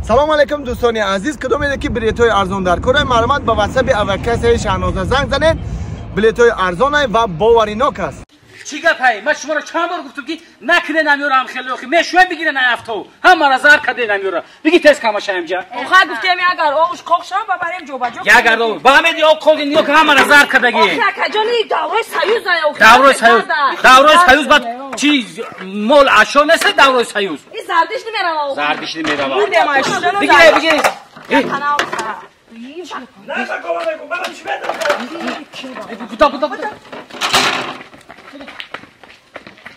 سلام علیکم دوستان عزیز. کدوم که بلیط‌های ارزان در کره معلومات با واتساپ اوکس شهناز زنگ زنید. بلیط‌های ارزان و باوریناک است. چی گپی؟ من شما را چند بار گفتم که نکنه نمیارم خیلی وقت میشوام بگیره نیافتو همه را زار کده نمیاره بگی تست کماش اینجا آخه گفتم اگر آقش کوخشم ببریم جو بجو یا اگر با همه دی آق کوگین دیو که همه را زار کدگی آخه کجالی داوای سیوز داوای سیوز بعد چیز مول عشا مثل داوای سیوز این زردش نمیرم آقا زردش نمیرم بگیره بگیره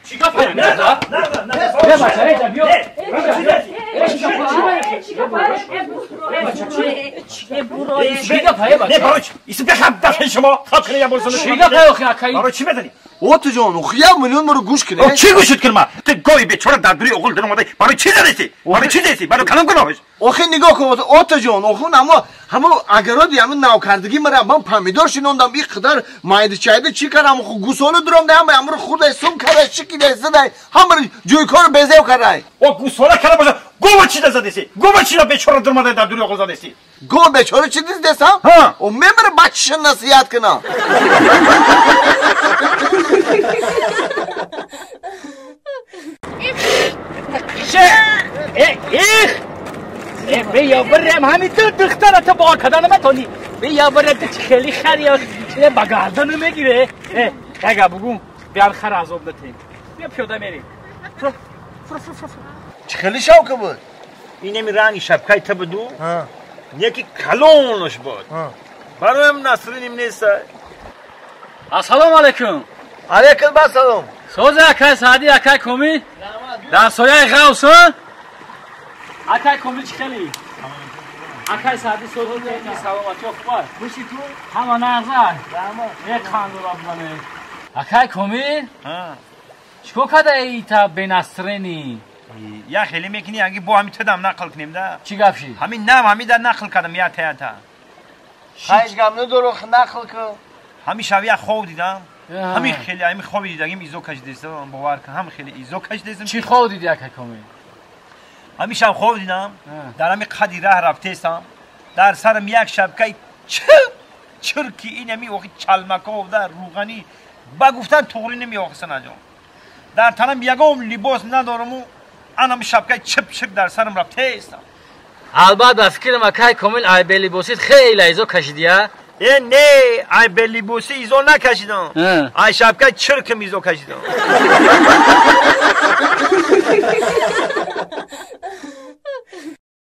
چیکار کنم؟ نه بچه بیا. نه باش. ایست بخواب دفعه شما خواب کنی یا برسونه. چیکار کنی آخه؟ برای چی بدانی؟ اوت جان خیام میلیون مرو گوش کنه. چی گوشت کنم؟ تو گوی به چورا دادری اقول دارم اومده. برای چی دادی؟ برای چی دادی؟ برای کلام کناش. آخه نگاه کن اوت جان آخه همه اگرادی همون ناکردگی مرا من پامیدور شنوندم بی قدر مایده چایده چی کردم خو گوساله درم دهم امر خود سوم کرده چی کیده زده همه جوی کار بزیو کرده او گوساله کرده باشه گو چی دادی؟ گو چی را به چورا درم اومده دادری اقول زدی؟ گو بیچاره چی دستم؟ او میمره بچه‌ش نصیحت کنه بیا برم همین تو دخترت با کدانم تونی بیا برم تو خیلی خریه چه بگردن میگیره اگه بگو بیار خر عذاب نتیم بیا پیاده میریم چه خیلی شوکه بود اینمی رنگ شبکای تبدو یکی کلونش بود برایم نصرینیم نیست السلام علیکم علیکم السلام سوز اکای سعدی اکای کومی در سایه غوث اکای کومی چی خیلی اکای سعدی سوز خیلی سلامتی اخبار خوشی تو همه نظر یک خاندو را بلنه اکای کومی چکو کده ای تا به نصرینی یا خیلی میکنی اگه با همین تدام نقل کنیم ده چی گفشی؟ همین نام همین در نقل کردم یا تا خیش گمنه دارو نقل کن همین شبیه خوب دیدم همین خیلی همین خوبی دیدم ایزو کش دیدم باور کن هم خیلی ایزو کش دیدم چی خوب دیدی اکای کومی؟ همین شب خوب دیدم در همین قدی راه رفتم در سرم یک شبکه چرکی این همی وقتی چلمکا و در روغنی با گفتن توری نمی آخسن اجام در تنم یکم لباس ندارم و انم شبکه چپ در سرم رفتم البته به فکرم اکای کومی ای به لباسیت خیلی ایزو کشیدیه نه ای به لباسی ایزو نکشیدم ای شبکه چرکم ایزو کشیدم